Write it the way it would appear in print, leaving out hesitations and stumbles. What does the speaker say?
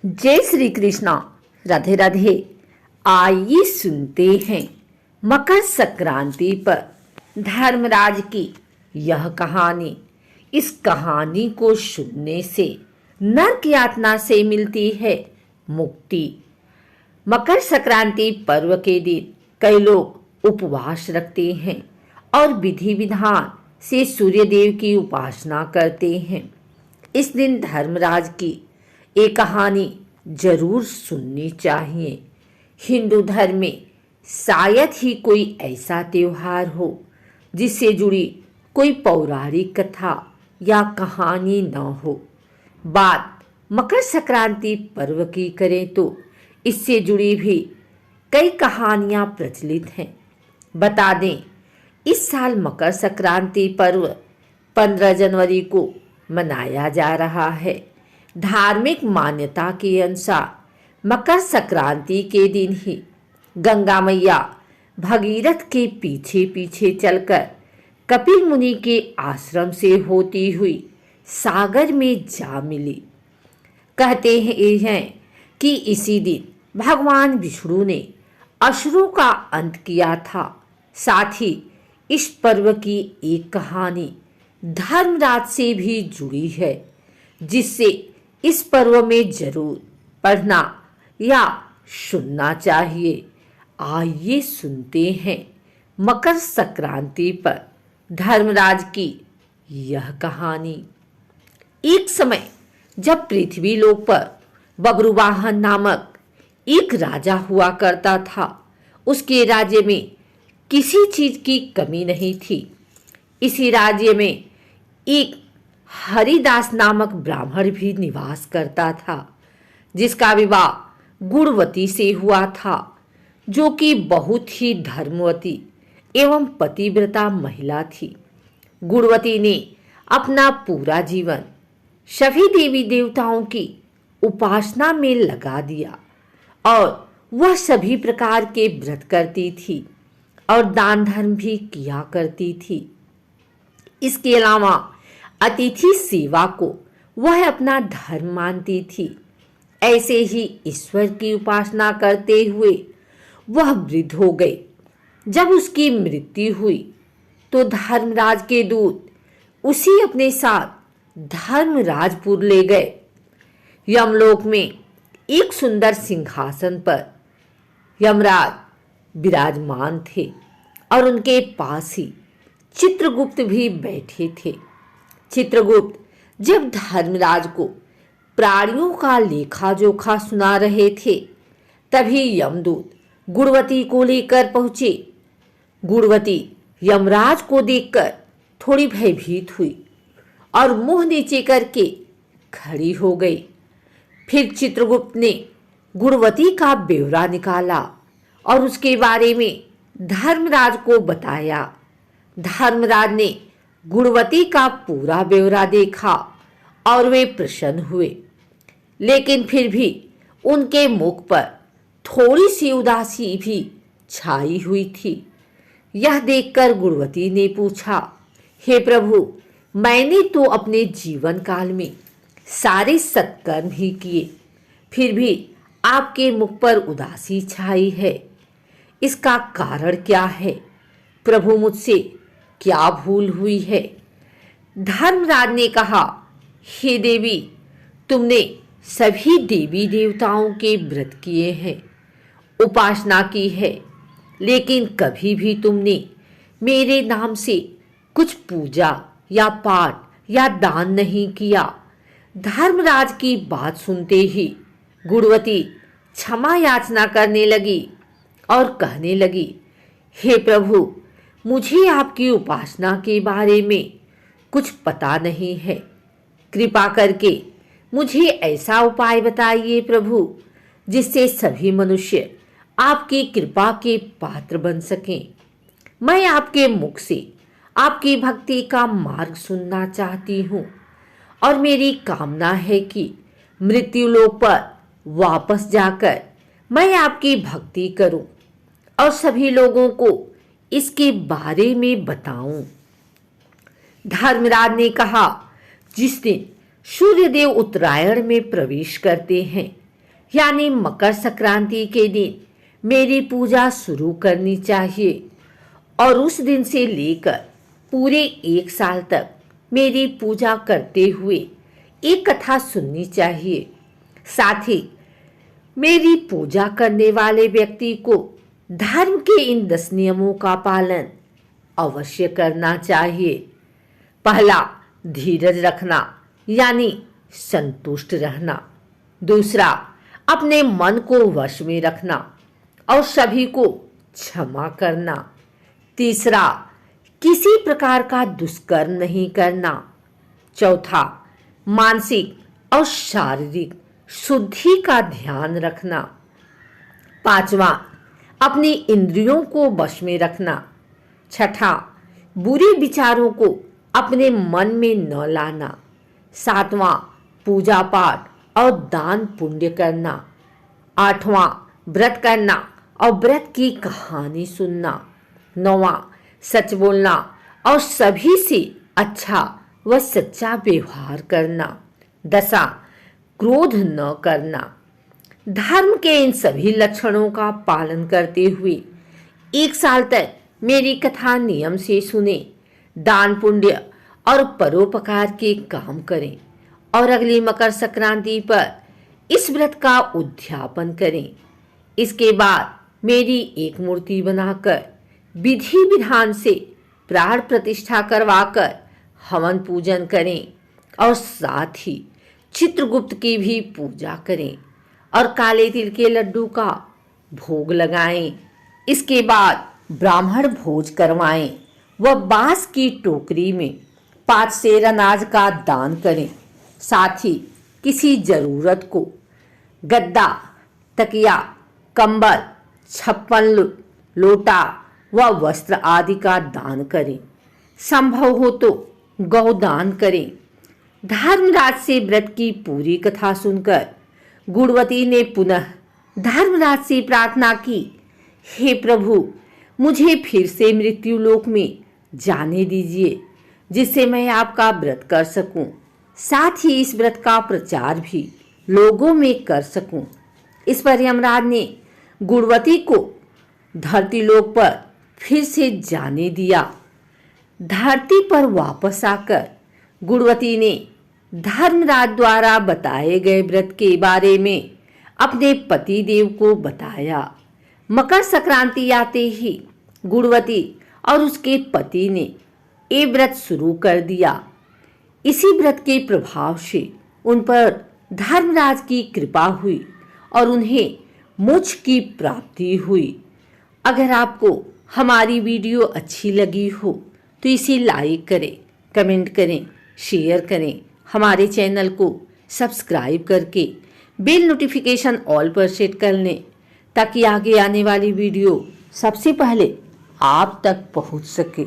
जय श्री कृष्णा। राधे राधे। आइए सुनते हैं मकर संक्रांति पर धर्मराज की यह कहानी। इस कहानी को सुनने से नरक यातना से मिलती है मुक्ति। मकर संक्रांति पर्व के दिन कई लोग उपवास रखते हैं और विधि विधान से सूर्य देव की उपासना करते हैं। इस दिन धर्मराज की एक कहानी जरूर सुननी चाहिए। हिंदू धर्म में शायद ही कोई ऐसा त्योहार हो जिससे जुड़ी कोई पौराणिक कथा या कहानी न हो। बात मकर संक्रांति पर्व की करें तो इससे जुड़ी भी कई कहानियां प्रचलित हैं। बता दें, इस साल मकर संक्रांति पर्व 15 जनवरी को मनाया जा रहा है। धार्मिक मान्यता के अनुसार मकर संक्रांति के दिन ही गंगा मैया भगीरथ के पीछे पीछे चलकर कपिल मुनि के आश्रम से होती हुई सागर में जा मिली। कहते हैं कि इसी दिन भगवान विष्णु ने असुरों का अंत किया था। साथ ही इस पर्व की एक कहानी धर्मराज से भी जुड़ी है, जिससे इस पर्व में जरूर पढ़ना या सुनना चाहिए। आइए सुनते हैं मकर संक्रांति पर धर्मराज की यह कहानी। एक समय जब पृथ्वी लोक पर बब्रुवाहन नामक एक राजा हुआ करता था, उसके राज्य में किसी चीज की कमी नहीं थी। इसी राज्य में एक हरिदास नामक ब्राह्मण भी निवास करता था, जिसका विवाह गुणवती से हुआ था, जो कि बहुत ही धर्मवती एवं पतिव्रता महिला थी। गुणवती ने अपना पूरा जीवन सभी देवी देवताओं की उपासना में लगा दिया और वह सभी प्रकार के व्रत करती थी और दान धर्म भी किया करती थी। इसके अलावा अतिथि सेवा को वह अपना धर्म मानती थी। ऐसे ही ईश्वर की उपासना करते हुए वह वृद्ध हो गई। जब उसकी मृत्यु हुई तो धर्मराज के दूत उसी अपने साथ धर्मराजपुर ले गए। यमलोक में एक सुंदर सिंहासन पर यमराज विराजमान थे और उनके पास ही चित्रगुप्त भी बैठे थे। चित्रगुप्त जब धर्मराज को प्राणियों का लेखा जोखा सुना रहे थे, तभी यमदूत गुणवती को लेकर पहुंचे। गुणवती यमराज को देखकर थोड़ी भयभीत हुई और मुंह नीचे करके खड़ी हो गई। फिर चित्रगुप्त ने गुणवती का ब्यौरा निकाला और उसके बारे में धर्मराज को बताया। धर्मराज ने गुणवती का पूरा ब्यौरा देखा और वे प्रसन्न हुए, लेकिन फिर भी उनके मुख पर थोड़ी सी उदासी भी छाई हुई थी। यह देखकर गुणवती ने पूछा, हे प्रभु, मैंने तो अपने जीवन काल में सारे सत्कर्म ही किए, फिर भी आपके मुख पर उदासी छाई है। इसका कारण क्या है? प्रभु, मुझसे क्या भूल हुई है? धर्मराज ने कहा, हे देवी, तुमने सभी देवी देवताओं के व्रत किए हैं, उपासना की है, लेकिन कभी भी तुमने मेरे नाम से कुछ पूजा या पाठ या दान नहीं किया। धर्मराज की बात सुनते ही गुणवती क्षमा याचना करने लगी और कहने लगी, हे प्रभु, मुझे आपकी उपासना के बारे में कुछ पता नहीं है। कृपा करके मुझे ऐसा उपाय बताइए प्रभु, जिससे सभी मनुष्य आपकी कृपा के पात्र बन सकें। मैं आपके मुख से आपकी भक्ति का मार्ग सुनना चाहती हूँ और मेरी कामना है कि मृत्यु लोक पर वापस जाकर मैं आपकी भक्ति करूं और सभी लोगों को इसके बारे में बताऊं। धर्मराज ने कहा, जिस दिन सूर्यदेव उत्तरायण में प्रवेश करते हैं, यानी मकर संक्रांति के दिन मेरी पूजा शुरू करनी चाहिए और उस दिन से लेकर पूरे 1 साल तक मेरी पूजा करते हुए एक कथा सुननी चाहिए। साथ ही मेरी पूजा करने वाले व्यक्ति को धर्म के इन 10 नियमों का पालन अवश्य करना चाहिए। पहला, धीरज रखना यानी संतुष्ट रहना। दूसरा, अपने मन को वश में रखना और सभी को क्षमा करना। तीसरा, किसी प्रकार का दुष्कर्म नहीं करना। चौथा, मानसिक और शारीरिक शुद्धि का ध्यान रखना। पांचवा, अपनी इंद्रियों को वश में रखना। छठा, बुरे विचारों को अपने मन में न लाना। सातवां, पूजा पाठ और दान पुण्य करना। आठवां, व्रत करना और व्रत की कहानी सुनना। नौवां, सच बोलना और सभी से अच्छा व सच्चा व्यवहार करना। 10वां, क्रोध न करना। धर्म के इन सभी लक्षणों का पालन करते हुए 1 साल तक मेरी कथा नियम से सुने, दान पुण्य और परोपकार के काम करें और अगली मकर संक्रांति पर इस व्रत का उद्यापन करें। इसके बाद मेरी एक मूर्ति बनाकर विधि विधान से प्राण प्रतिष्ठा करवाकर हवन पूजन करें और साथ ही चित्रगुप्त की भी पूजा करें और काले तिल के लड्डू का भोग लगाएं। इसके बाद ब्राह्मण भोज करवाएं व बांस की टोकरी में 5 सेर अनाज का दान करें। साथ ही किसी जरूरत को गद्दा, तकिया, कंबल, छप्पन लोटा व वस्त्र आदि का दान करें। संभव हो तो गौदान करें। धर्मराज से व्रत की पूरी कथा सुनकर गुणवती ने पुनः धर्मराज से प्रार्थना की, हे प्रभु, मुझे फिर से मृत्यु लोक में जाने दीजिए जिससे मैं आपका व्रत कर सकूं, साथ ही इस व्रत का प्रचार भी लोगों में कर सकूं। इस पर यमराज ने गुणवती को धरती लोक पर फिर से जाने दिया। धरती पर वापस आकर गुणवती ने धर्मराज द्वारा बताए गए व्रत के बारे में अपने पति देव को बताया। मकर संक्रांति आते ही गुणवती और उसके पति ने ये व्रत शुरू कर दिया। इसी व्रत के प्रभाव से उन पर धर्मराज की कृपा हुई और उन्हें मोक्ष की प्राप्ति हुई। अगर आपको हमारी वीडियो अच्छी लगी हो तो इसे लाइक करें, कमेंट करें, शेयर करें। हमारे चैनल को सब्सक्राइब करके बेल नोटिफिकेशन ऑल पर सेट कर लें ताकि आगे आने वाली वीडियो सबसे पहले आप तक पहुंच सके।